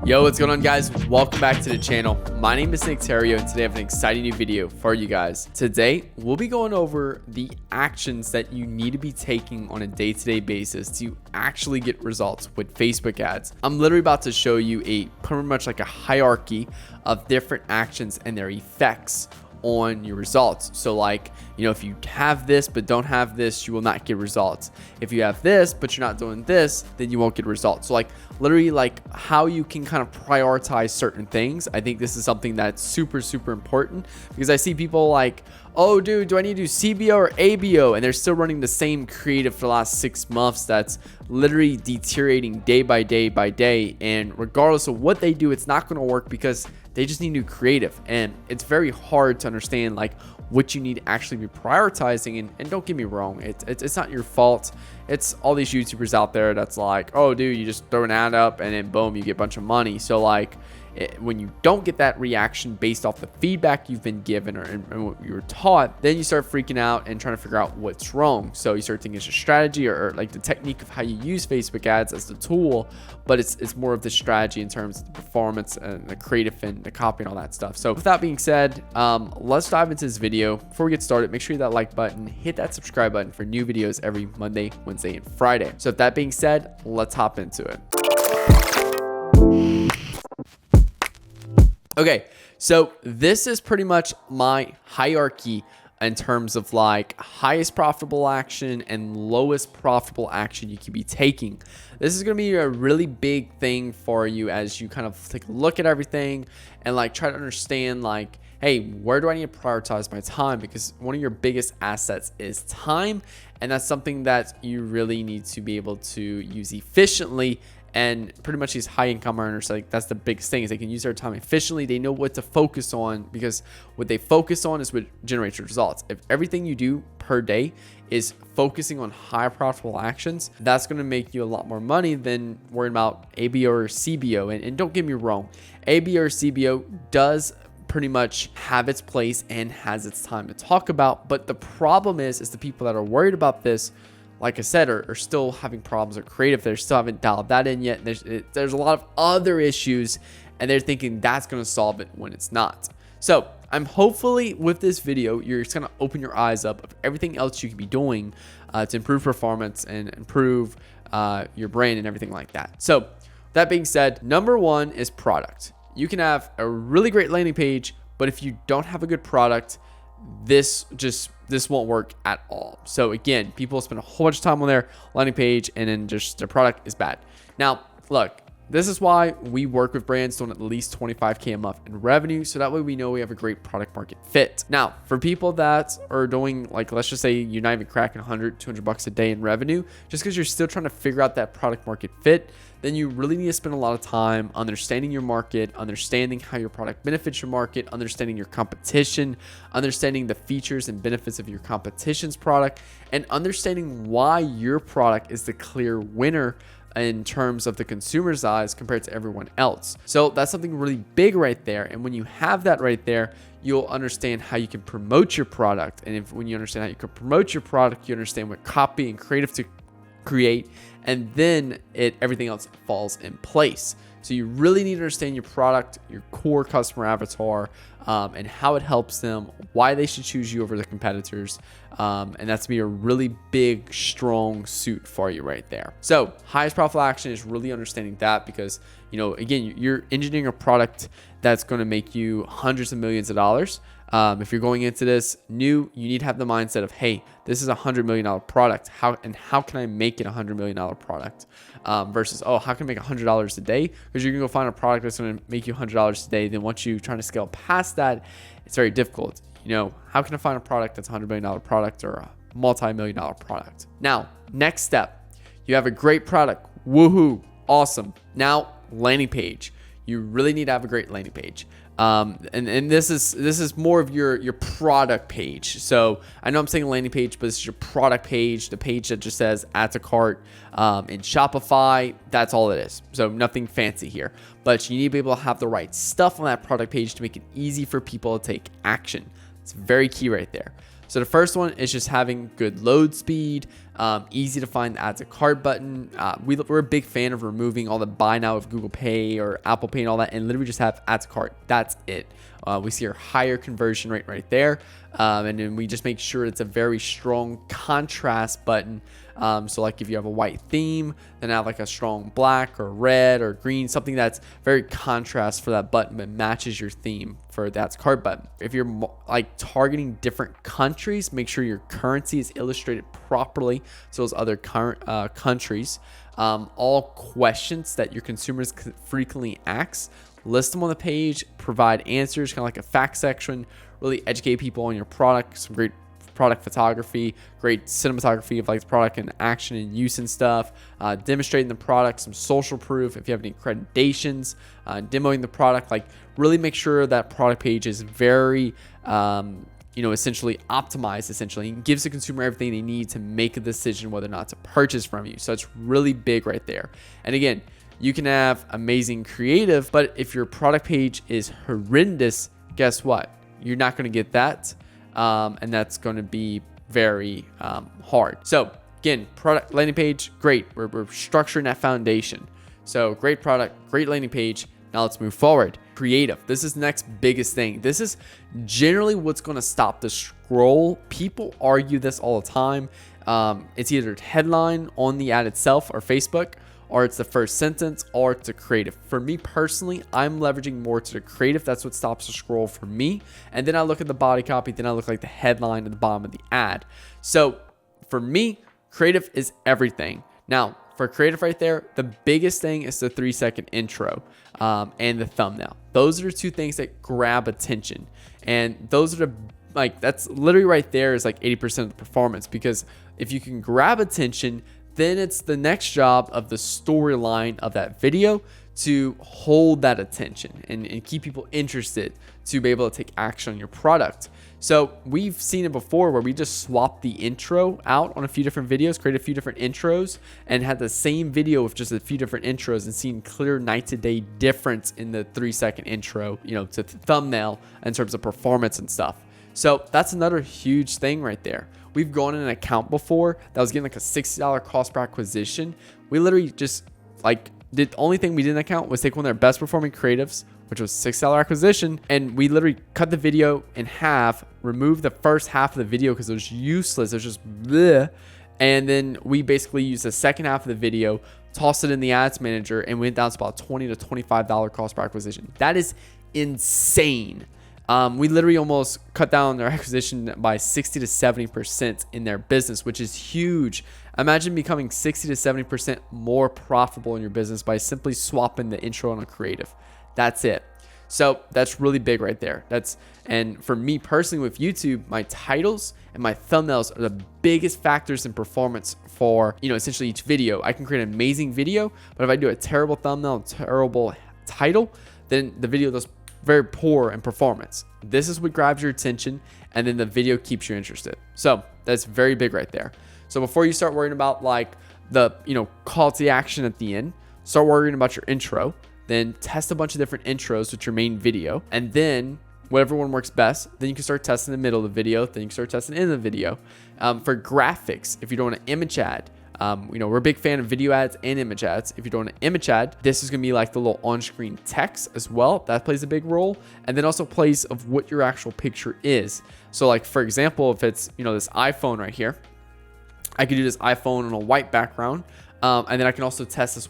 Yo, what's going on, guys? Welcome back to the channel. My name is Nick Theriot, and today I have an exciting new video for you guys. Today, we'll be going over the actions that you need to be taking on a day-to-day basis to actually get results with Facebook ads. I'm literally about to show you pretty much like a hierarchy of different actions and their effects on your results. So like, if you have this but don't have this, you will not get results. If you have this but you're not doing this, then you won't get results. So like literally like how you can kind of prioritize certain things. I think this is something that's super important, because I see people like, oh dude, do I need to do CBO or ABO? And they're still running the same creative for the last 6 months that's literally deteriorating day by day. And regardless of what they do, it's not going to work because they just need new creative. And it's very hard to understand like what you need to actually be prioritizing. And don't get me wrong, it's not your fault. It's all these YouTubers out there that's like, oh dude, you just throw an ad up and then boom, you get a bunch of money. So like, when you don't get that reaction based off the feedback you've been given and what you were taught, then you start freaking out and trying to figure out what's wrong. So you start thinking it's a strategy or like the technique of how you use Facebook ads as the tool, but it's more of the strategy in terms of the performance and the creative and the copy and all that stuff. So with that being said, let's dive into this video. Before we get started, make sure you hit that like button, hit that subscribe button for new videos every Monday, Wednesday, and Friday. So with that being said, let's hop into it. Okay, so this is pretty much my hierarchy in terms of like highest profitable action and lowest profitable action you can be taking. This is going to be a really big thing for you as you kind of take a look at everything and like try to understand like, hey, where do I need to prioritize my time? Because one of your biggest assets is time, and that's something that you really need to be able to use efficiently. And pretty much these high income earners, like that's the biggest thing, is they can use their time efficiently. They know what to focus on, because what they focus on is what generates results. If everything you do per day is focusing on high profitable actions, that's going to make you a lot more money than worrying about ABO or CBO. And don't get me wrong, ABO or CBO does pretty much have its place and has its time to talk about. But the problem is the people that are worried about this, like I said, are still having problems with creative. They still haven't dialed that in yet. There's a lot of other issues, and they're thinking that's going to solve it when it's not. So I'm hopefully with this video, you're just going to open your eyes up of everything else you can be doing to improve performance and improve your brain and everything like that. So that being said, number one is product. You can have a really great landing page, but if you don't have a good product, this won't work at all. So again, people spend a whole bunch of time on their landing page and then just their product is bad. Now, look, this is why we work with brands doing at least 25K a month in revenue. So that way we know we have a great product market fit. Now, for people that are doing, like, let's just say you're not even cracking 100, 200 bucks a day in revenue, just because you're still trying to figure out that product market fit, then you really need to spend a lot of time understanding your market, understanding how your product benefits your market, understanding your competition, understanding the features and benefits of your competition's product, and understanding why your product is the clear winner in terms of the consumer's eyes compared to everyone else. So that's something really big right there. And when you have that right there, you'll understand how you can promote your product. And when you understand how you can promote your product, you understand what copy and creative to create, and then everything else falls in place. So you really need to understand your product, your core customer avatar, and how it helps them, why they should choose you over the competitors. And that's be a really big, strong suit for you right there. So highest profitable action is really understanding that, because, again, you're engineering a product that's going to make you hundreds of millions of dollars. If you're going into this new, you need to have the mindset of, hey, this is a $100 million product. How can I make it a $100 million product? Versus, oh, how can I make $100 a day? Because you're going to go find a product that's going to make you $100 a day. Then once you're trying to scale past that, it's very difficult. How can I find a product that's a $100 million product or a multi-million dollar product? Now, next step, you have a great product. Woohoo, awesome. Now, landing page. You really need to have a great landing page. And this is more of your product page. So I know I'm saying landing page, but this is your product page, the page that just says add to cart. In Shopify, that's all it is. So nothing fancy here, but you need to be able to have the right stuff on that product page to make it easy for people to take action. It's very key right there. So the first one is just having good load speed, Easy to find the add to cart button. We're a big fan of removing all the buy now with Google Pay or Apple Pay and all that, and literally just have add to cart. That's it. We see our higher conversion rate right there. And then we just make sure it's a very strong contrast button. So like if you have a white theme, then have like a strong black or red or green, something that's very contrast for that button but matches your theme for that cart button. If you're like targeting different countries, make sure your currency is illustrated properly so as other countries. All questions that your consumers frequently ask, list them on the page, provide answers, kind of like a fact section, really educate people on your product, some great product photography, great cinematography of like the product in action and use and stuff, demonstrating the product, some social proof if you have any accreditations, demoing the product, like really make sure that product page is very, essentially optimized, essentially, and gives the consumer everything they need to make a decision whether or not to purchase from you. So it's really big right there. And again, you can have amazing creative, but if your product page is horrendous, guess what? You're not going to get that. And that's going to be very hard. So again, product landing page, great. We're structuring that foundation. So great product, great landing page. Now let's move forward. Creative. This is the next biggest thing. This is generally what's going to stop the scroll. People argue this all the time. It's either headline on the ad itself or Facebook, or it's the first sentence, or it's a creative. For me personally, I'm leveraging more to the creative. That's what stops the scroll for me. And then I look at the body copy, then I look like the headline at the bottom of the ad. So for me, creative is everything. Now, for creative right there, the biggest thing is the 3-second intro and the thumbnail. Those are the two things that grab attention. And those are that's literally right there is like 80% of the performance, because if you can grab attention, then it's the next job of the storyline of that video to hold that attention and keep people interested to be able to take action on your product. So we've seen it before where we just swapped the intro out on a few different videos, created a few different intros, and had the same video with just a few different intros and seen clear night to day difference in the 3-second intro, to the thumbnail in terms of performance and stuff. So that's another huge thing right there. We've gone in an account before that was getting like a $60 cost per acquisition. We literally just the only thing we did in the account was take one of their best performing creatives, which was $6 acquisition, and we literally cut the video in half, removed the first half of the video because it was useless. It was just bleh. And then we basically used the second half of the video, tossed it in the ads manager, and went down to about $20 to $25 cost per acquisition. That is insane. We literally almost cut down their acquisition by 60 to 70% in their business, which is huge. Imagine becoming 60 to 70% more profitable in your business by simply swapping the intro on a creative. That's it. So that's really big right there. And for me personally with YouTube, my titles and my thumbnails are the biggest factors in performance for, essentially each video. I can create an amazing video, but if I do a terrible thumbnail, terrible title, then the video does very poor in performance. This is what grabs your attention, and then the video keeps you interested. So that's very big right there. So before you start worrying about the call to action at the end, start worrying about your intro. Then test a bunch of different intros with your main video, and then whatever one works best, then you can start testing the middle of the video, then you can start testing in the video. For graphics, if you're doing an image ad, we're a big fan of video ads and image ads. If you're doing an image ad, this is going to be like the little on-screen text as well. That plays a big role. And then also plays of what your actual picture is. So like, for example, if it's, this iPhone right here, I could do this iPhone on a white background. And then I can also test this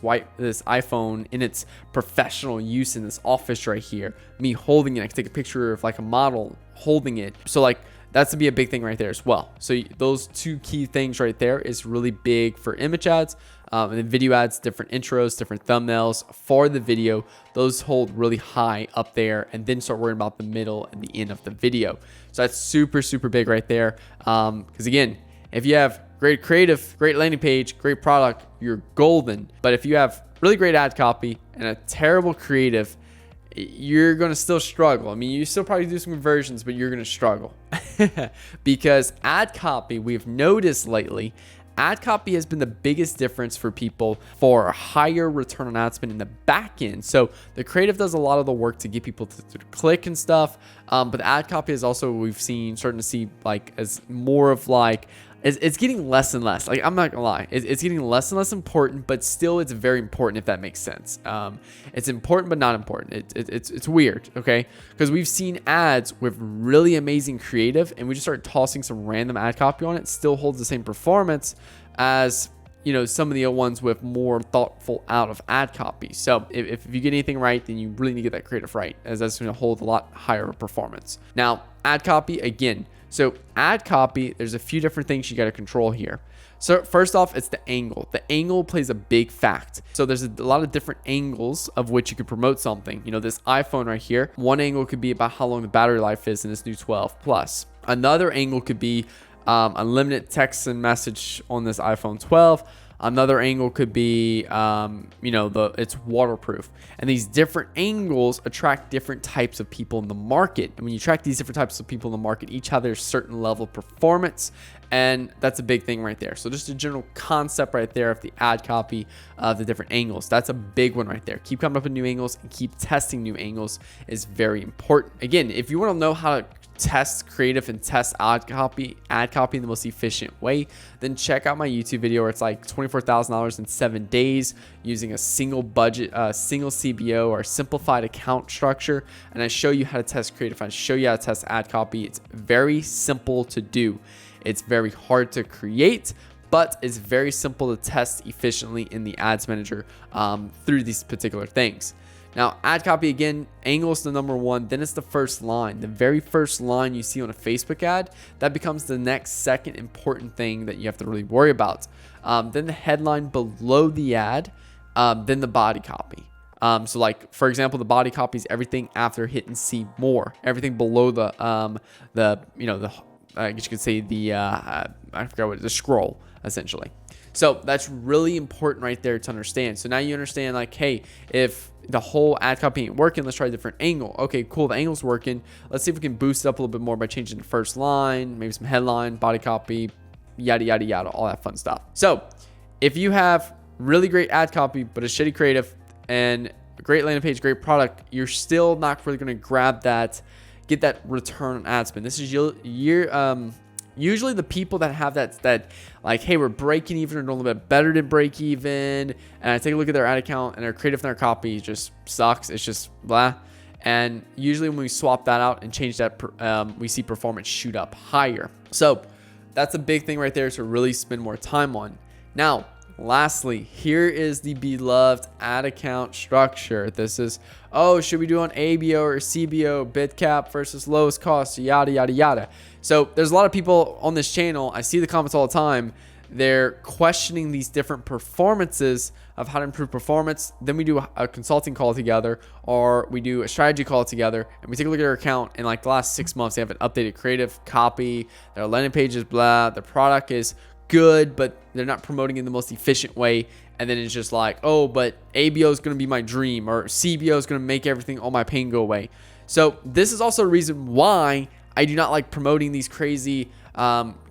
iPhone in its professional use in this office right here. Me holding it, I can take a picture of like a model holding it. So that's to be a big thing right there as well. So those two key things right there is really big for image ads. And then video ads, different intros, different thumbnails for the video. Those hold really high up there, and then start worrying about the middle and the end of the video. So that's super, super big right there. Because again, if you have great creative, great landing page, great product, you're golden. But if you have really great ad copy and a terrible creative, you're going to still struggle. I mean, you still probably do some conversions, but you're going to struggle. Because ad copy, we've noticed lately, ad copy has been the biggest difference for people for a higher return on ad spend in the back end. So the creative does a lot of the work to get people to click and stuff. But the ad copy is also, we've seen, starting to see as more of it's getting less and less. Like, I'm not gonna lie, it's getting less and less important, but still it's very important, if that makes sense. It's important but not important. It's weird, okay? Because we've seen ads with really amazing creative, and we just start tossing some random ad copy on it, still holds the same performance as, you know, some of the ones with more thoughtful out of ad copy. So if you get anything right, then you really need to get that creative right, as that's going to hold a lot higher performance. Now, ad copy again. So ad copy, there's a few different things you got to control here. So first off, it's the angle. The angle plays a big fact. So there's a lot of different angles of which you could promote something. You know, this iPhone right here, one angle could be about how long the battery life is in this new 12 Plus. Another angle could be unlimited text and message on this iPhone 12. Another angle could be, you know, it's waterproof. And these different angles attract different types of people in the market. And when you attract these different types of people in the market, each have their certain level of performance. And that's a big thing right there. So just a general concept right there of the ad copy of the different angles. That's a big one right there. Keep coming up with new angles and keep testing new angles is very important. Again, if you want to know how to test creative and test ad copy in the most efficient way, then check out my YouTube video where it's like $24,000 in 7 days using a single budget, single CBO or simplified account structure. And I show you how to test creative. I show you how to test ad copy. It's very simple to do. It's very hard to create, but it's very simple to test efficiently in the ads manager through these particular things. Now, ad copy, again, angle is the number one. Then it's the first line. The very first line you see on a Facebook ad, that becomes the next second important thing that you have to really worry about. Then the headline below the ad, then the body copy. So like, for example, the body copy is everything after hitting see more. Everything below the you know, the, I guess you could say the, I forgot what, the scroll, essentially. So that's really important right there to understand. So now you understand, like, hey, if the whole ad copy ain't working, let's try a different angle. Okay, cool, the angle's working. Let's see if we can boost it up a little bit more by changing the first line, maybe some headline, body copy, yada, yada, yada, all that fun stuff. So if you have really great ad copy, but a shitty creative and a great landing page, great product, you're still not really going to grab that, get that return on ad spend. This is usually the people that have that like, hey, we're breaking even or a little bit better than break even, and I take a look at their ad account and their creative and their copy just sucks. It's just blah. And usually when we swap that out and change that, we see performance shoot up higher. So that's a big thing right there to really spend more time on. Now, lastly, here is the beloved ad account structure. This is, oh, should we do on ABO or CBO, bid cap versus lowest cost, yada, yada, yada. So there's a lot of people on this channel, I see the comments all the time, they're questioning these different performances of how to improve performance. Then we do a consulting call together, or we do a strategy call together, and we take a look at their account, and like the last 6 months, they have an updated creative copy, their landing page is blah, the product is good, but they're not promoting in the most efficient way. And then it's just like, oh, but ABO is going to be my dream, or CBO is going to make everything, all my pain go away. So this is also a reason why I do not like promoting these crazy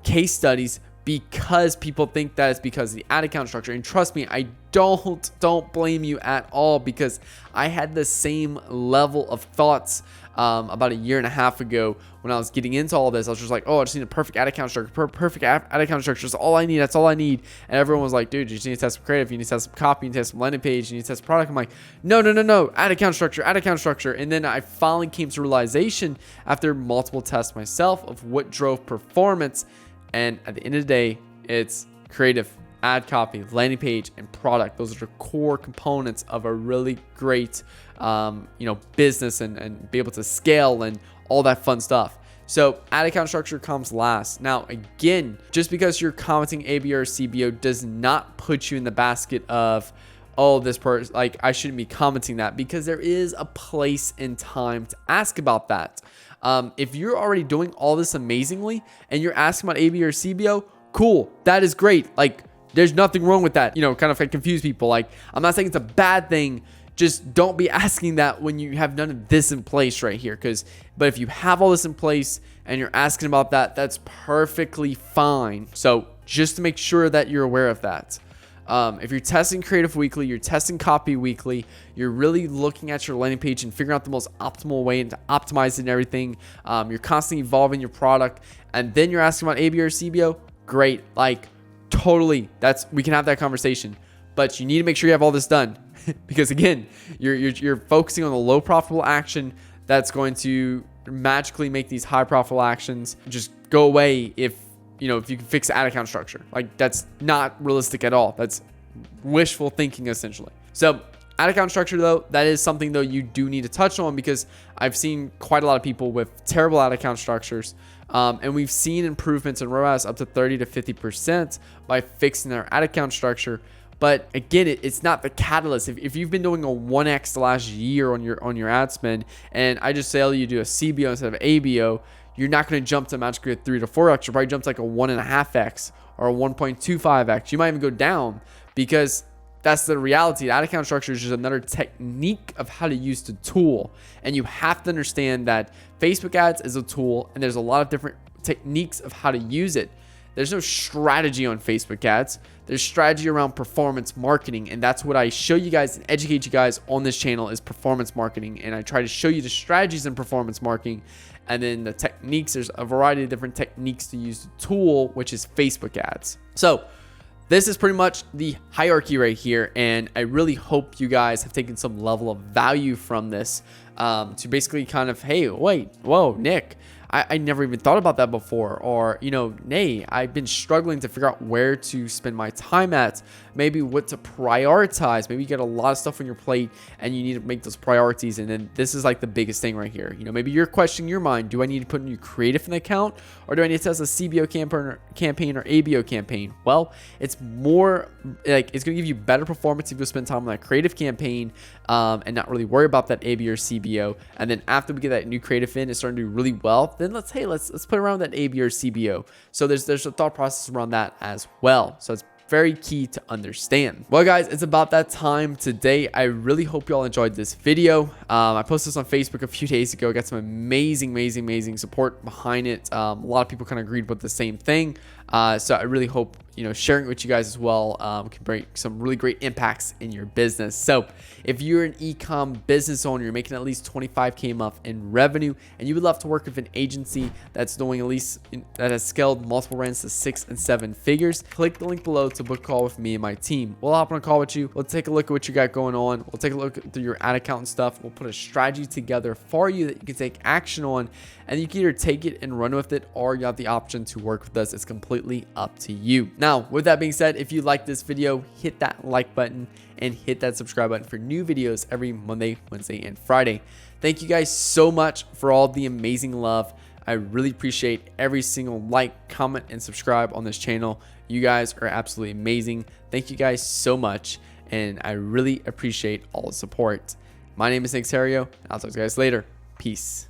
case studies, because people think that it's because of the ad account structure. And trust me, I don't blame you at all, because I had the same level of thoughts about a year and a half ago when I was getting into all this. I was just like, oh, I just need a perfect ad account structure. Perfect ad account structure is all I need. That's all I need. And everyone was like, dude, you just need to test some creative. You need to test some copy. You need to test some landing page. You need to test product. I'm like, no. Ad account structure. And then I finally came to realization after multiple tests myself of what drove performance. And at the end of the day, it's creative, ad copy, landing page, and product. Those are the core components of a really great, business and be able to scale and all that fun stuff. So ad account structure comes last. Now, again, just because you're commenting ABO or CBO does not put you in the basket of, oh, this person, like, I shouldn't be commenting that, because there is a place and time to ask about that. If you're already doing all this amazingly and you're asking about ABO or CBO, cool, that is great. Like, there's nothing wrong with that. Kind of like confuse people. Like, I'm not saying it's a bad thing. Just don't be asking that when you have none of this in place right here. But if you have all this in place and you're asking about that, that's perfectly fine. So just to make sure that you're aware of that. If you're testing creative weekly, you're testing copy weekly, you're really looking at your landing page and figuring out the most optimal way to optimize it and everything. You're constantly evolving your product, and then you're asking about ABO or CBO. great. Like totally, we can have that conversation, but you need to make sure you have all this done because again, you're focusing on the low profitable action that's going to magically make these high profitable actions just go away if you can fix ad account structure. Like that's not realistic at all. That's wishful thinking essentially. So ad account structure though, that is something though you do need to touch on because I've seen quite a lot of people with terrible ad account structures. And we've seen improvements in ROAS up to 30 to 50% by fixing their ad account structure. But again, it's not the catalyst. If you've been doing a 1x the last year on your ad spend, and I just say you do a CBO instead of ABO, you're not going to jump to magically a 3 to 4x. You'll probably jump to like a 1.5x or a 1.25x. You might even go down because that's the reality. The ad account structure is just another technique of how to use the tool. And you have to understand that Facebook ads is a tool and there's a lot of different techniques of how to use it. There's no strategy on Facebook ads. There's strategy around performance marketing. And that's what I show you guys and educate you guys on this channel is performance marketing. And I try to show you the strategies in performance marketing and then the techniques. There's a variety of different techniques to use the tool, which is Facebook ads. So this is pretty much the hierarchy right here. And I really hope you guys have taken some level of value from this to basically kind of, hey, wait, whoa, Nick, I never even thought about that before. Or, nay, I've been struggling to figure out where to spend my time at, maybe what to prioritize. Maybe you get a lot of stuff on your plate and you need to make those priorities. And then this is like the biggest thing right here. Maybe you're questioning your mind. Do I need to put new creative in the account or do I need to test a CBO campaign or ABO campaign? Well, it's more like it's going to give you better performance if you spend time on that creative campaign and not really worry about that ABO or CBO. And then after we get that new creative in, it's starting to do really well. Then let's put around that ABO or CBO. So there's a thought process around that as well. So it's very key to understand. Well, guys, it's about that time today. I really hope you all enjoyed this video. I posted this on Facebook a few days ago. Got some amazing support behind it. A lot of people kind of agreed with the same thing. So I really hope sharing it with you guys as well can bring some really great impacts in your business. So if you're an e-com business owner, you're making at least 25K a month in revenue, and you would love to work with an agency that's doing that has scaled multiple brands to 6 and 7 figures, click the link below to book a call with me and my team. We'll hop on a call with you. We'll take a look at what you got going on. We'll take a look through your ad account and stuff. We'll put a strategy together for you that you can take action on, and you can either take it and run with it, or you have the option to work with us. It's completely up to you. Now, with that being said, if you like this video, hit that like button and hit that subscribe button for new videos every Monday, Wednesday, and Friday. Thank you guys so much for all the amazing love. I really appreciate every single like, comment, and subscribe on this channel. You guys are absolutely amazing. Thank you guys so much, and I really appreciate all the support. My name is Nick Theriot. I'll talk to you guys later. Peace.